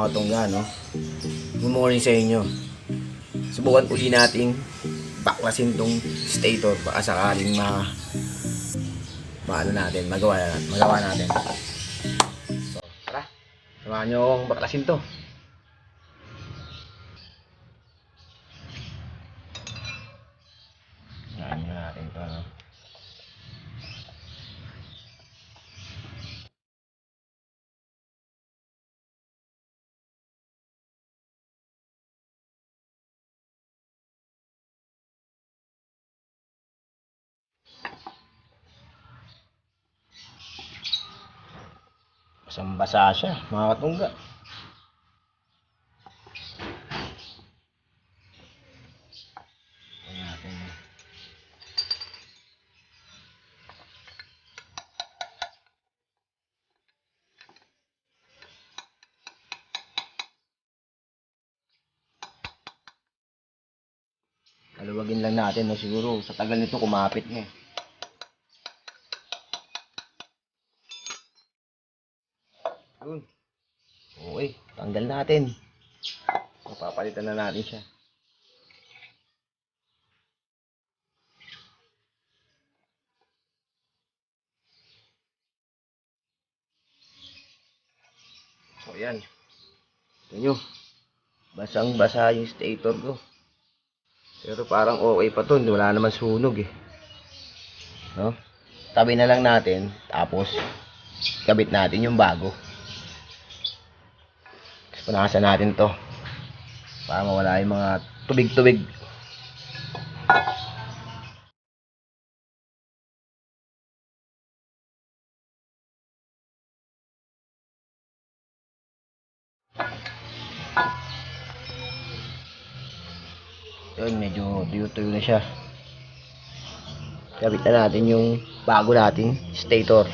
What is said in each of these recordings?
mga katungga, no? Good morning sa inyo. Subukan uli nating baklasin tong stator. Baka sakaling maano natin, magawa natin. So, tara. Samahan nyo akong baklasin to. Samahan natin to, no? Basang-basa siya, mga katungga. Ayan natin. Kaluwagin lang natin, no? Siguro sa tagal nito kumapit na eh. Yun. Okay, tanggal natin. Papalitan na natin siya. So, yan. Ito nyo. Basang-basa yung stator ko. Pero parang okay pa to. Wala naman sunog eh. No? Tabi na lang natin. Tapos, kabit natin yung bago. Tapos, punasan natin to. Para mawala yung mga tubig-tubig. Yun, medyo tuyo-tuyo na siya. Kabit na natin yung bago nating stator.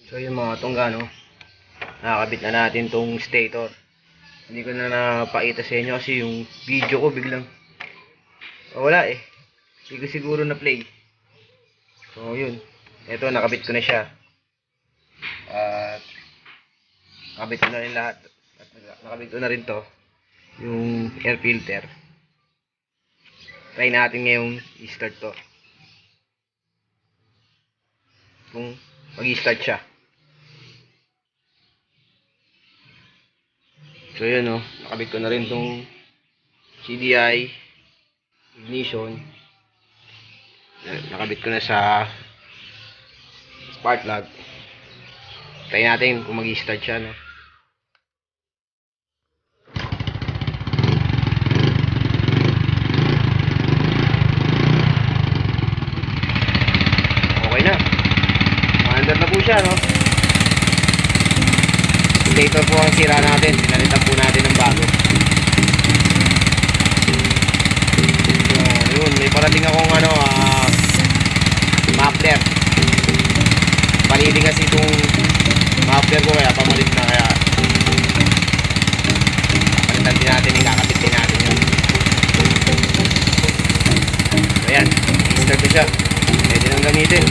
So yung mga tungga, no? Nakakabit na natin tong stator. Hindi ko na napakita sa inyo kasi yung video ko biglang wala eh. Hindi ko siguro na play. So yun. Ito, nakabit ko na siya. At nakabit ko na rin lahat. At nakabit ko na rin to. Yung air filter. Try natin ngayong i-start to. Kung mag-i-start siya. So yun, no, nakabit ko na rin tong CDI ignition. Nakabit ko na sa spark plug. Try natin kung mag-i-start siya, no. Okay na. Maandar na po siya, no. Stator po ang sira natin. Pinalitan po natin ng bago. So, yun. May parating akong muffler. Panili kasi itong muffler ko kaya pamalit na kaya palitan din natin. Ikakabit din natin yun. So, ayan. I-start ko siya. Pwede nang gamitin.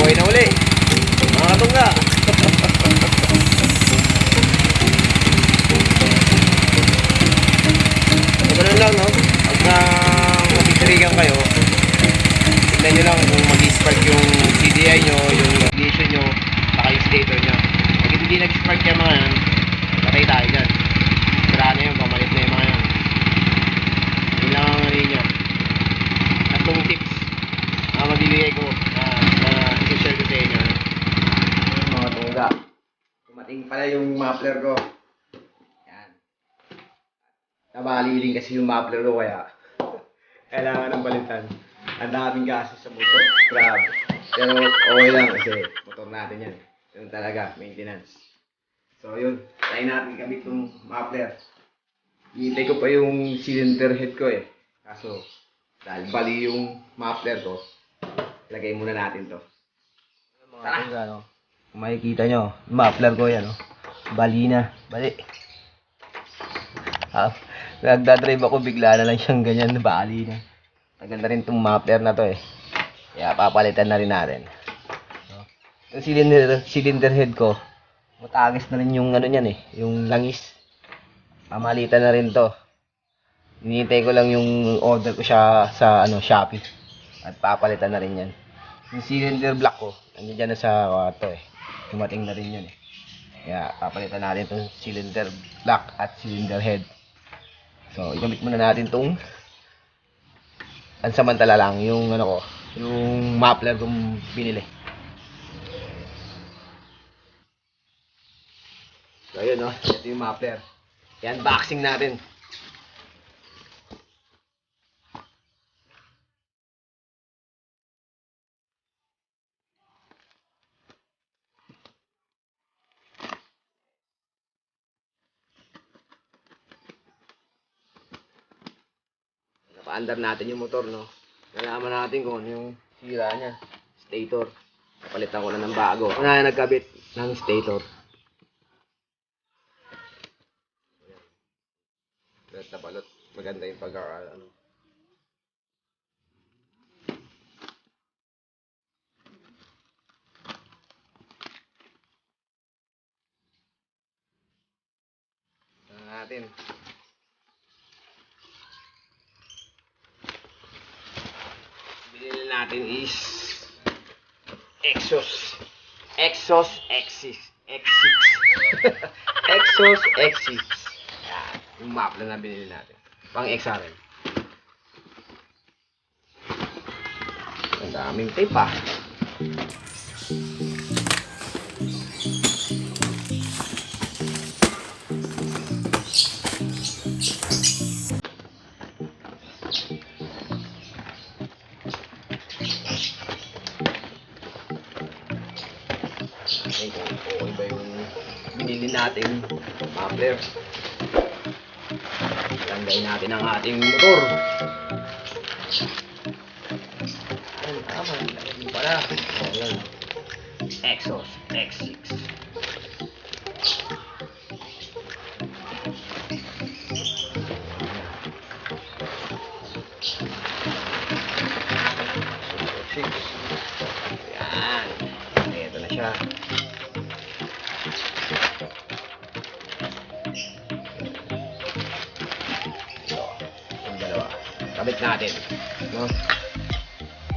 Buhay na uli mga katungga. So ganun lang, no? Pagka matitirigan kayo, tignan nyo lang kung mag-spark yung CDI nyo, yung ignition nyo, saka yung stator nyo. Pag hindi nag-spark yung mga yan, patay tayo dyan. Sira na yun, pamalit na yung mga yan. Yun lang ang ano nyo. Tatlong tips na mabibigay ko i-share ko sa inyo, no? Mga tungga, kumating pala yung muffler ko. Yan. Nabali din kasi yung muffler ko kaya kailangan ng balitan. Ang daming gasos sa motor. Grabe. Pero okay lang kasi motor natin yan. Yun talaga, maintenance. So yun, try natin kabit yung muffler. Hintay ko pa yung cylinder head ko eh. Kaso, dahil bali yung muffler ko, lagay muna natin to. Mga tol, ano, kung makikita nyo, yung muffler ko yan, oh. Bali na. Bali. Ah, nagdadrive ako, bigla na lang siyang ganyan, bali na. Maganda rin itong muffler na to eh. Kaya papalitan na rin natin. No? Yung cylinder head ko, matagis na rin yung ano niyan eh, yung langis. Pamalitan na rin to. Hinihintay ko lang yung order ko siya sa ano, Shopee. At papalitan na rin yan. Yung cylinder block ko, nandiyan dyan na sa kwarto eh. Dumating na rin yun eh. Kaya papalitan natin itong cylinder block at cylinder head. So, igamit muna natin itong ansamantala lang yung ano ko, yung muffler kong binili. So, ayun no, ito yung muffler. I-unboxing natin. Napa-under natin yung motor, no? Nalaman natin kung ano yung sira niya. Stator. Napalitan ko na ng bago. Una nagkabit ng stator. Balot na balot. Maganda yung ano. Natin. Binili natin is Exos X6. X6. Exos X6. Yan. Yung map lang na binili natin. Pang XRL. Ang daming tape ah. Okay, kung okay ba yung binili natin muffler. Landay natin ang ating motor. Ayun, tama. Ayun pala. Ayun. Exos X6. Yan. Ito na siya. Yung dalawa. Kabit natin. No?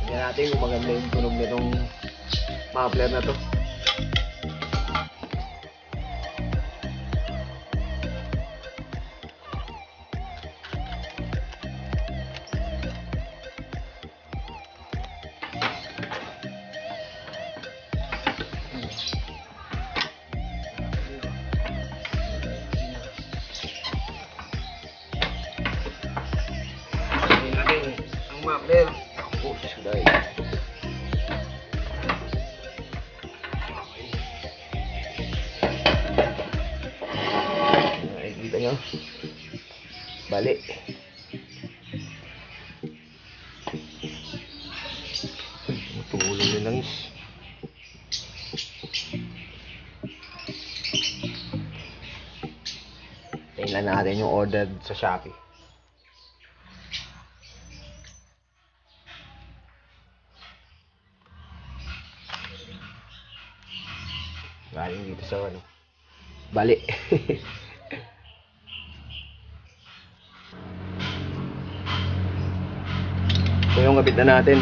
Tingnan natin kung maganda yung tunog nitong muffler na to. Muffler. Oh, suday. Nakikita nyo? Bali. Matulong din lang is. Tingnan natin yung order sa Shopee. Galing dito sa ano. Bali. So yung kabit na natin.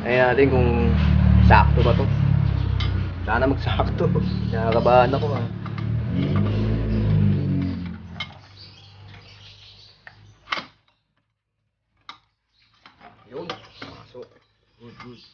Ayun natin kung sakto ba to. Sana magsakto. Nakakabahan ako ah. Yun. Pasok. Good, good.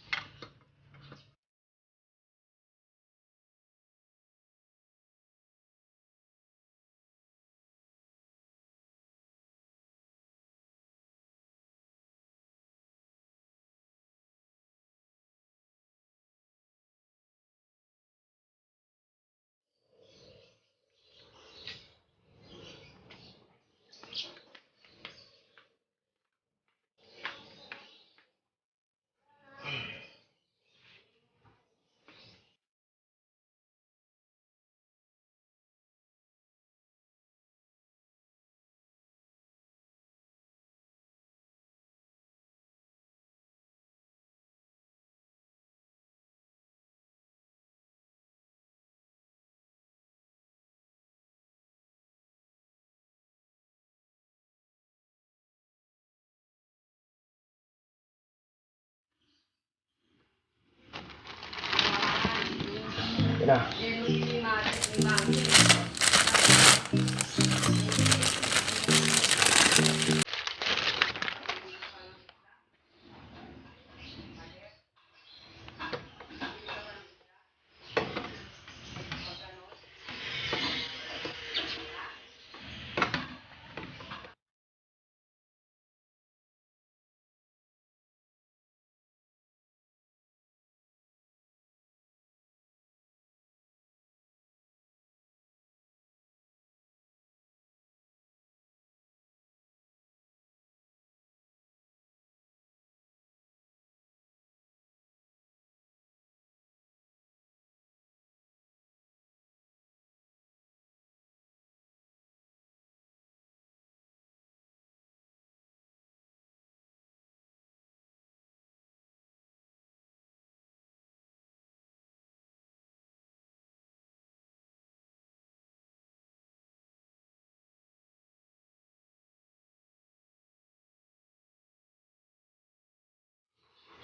na.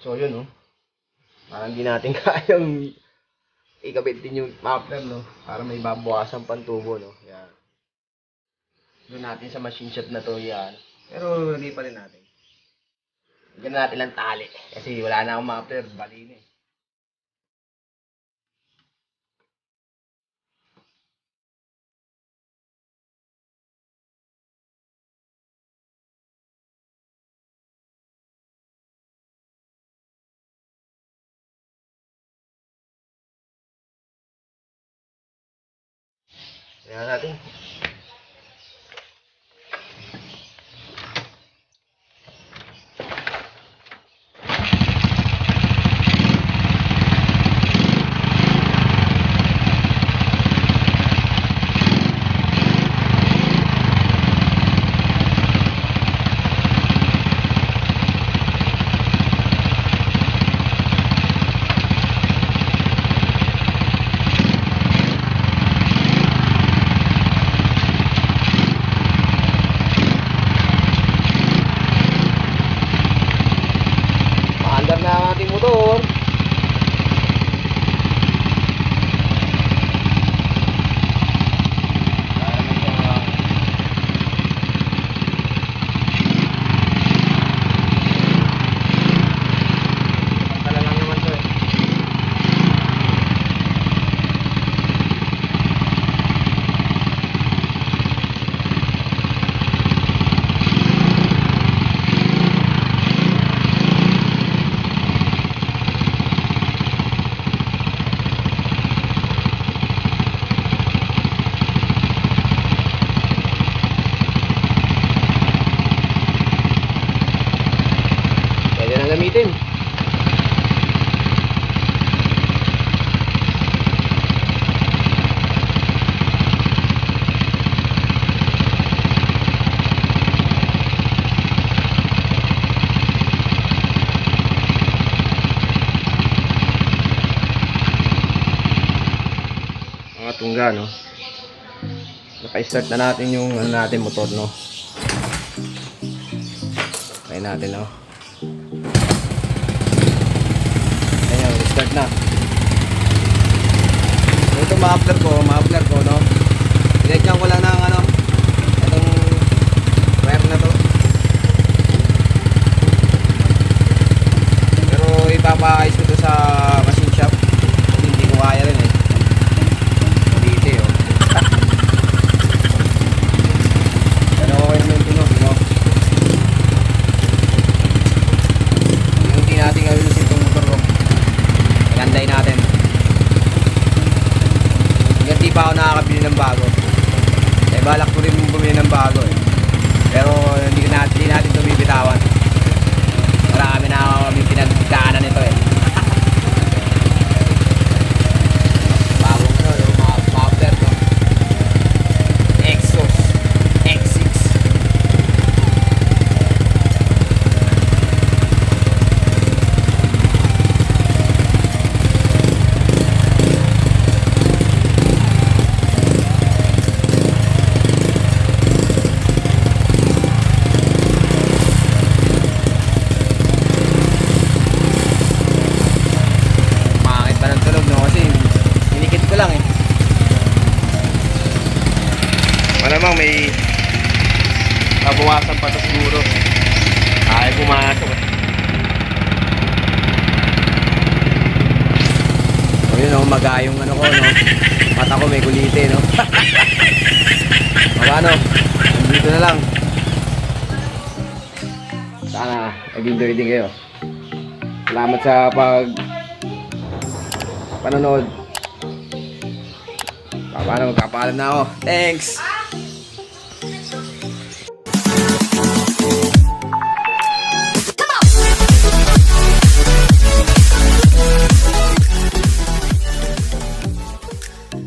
So yun, no? Parang di natin kayang ikabit din yung muffler, no? Para may babawasan pang tubo, no? Yan. Doon natin sa machine shop na to, yan. Pero hindi pa rin natin. Bigyan natin lang tali. Kasi wala na akong muffler, bali na eh. Tingnan natin. Maandar na ang ating motor. Gamitin. Mga tungga, no? Naka-start na natin yung natin motor, no? Try natin, no? Start na. Ito muffler ko, no. Dinadyan ko lang ng itong wire na to. Pero ipapakayos ko to sa machine shop. Hindi ko kaya rin eh. Dito eh, oh. Pero okay naman ito, no. Hindi natin gawin itong motor ko. Ganday natin. Hindi pa ako nakakabili ng bago. Kaya mabawasan pa to siguro. Kaya pumasok eh. So yun o, magayong ano ko, no? Mata ko may kulite, no? Ano, dito na lang. Sana nag-enjoy din kayo. Salamat sa panonood. Paano magpapaalam na ako. Thanks!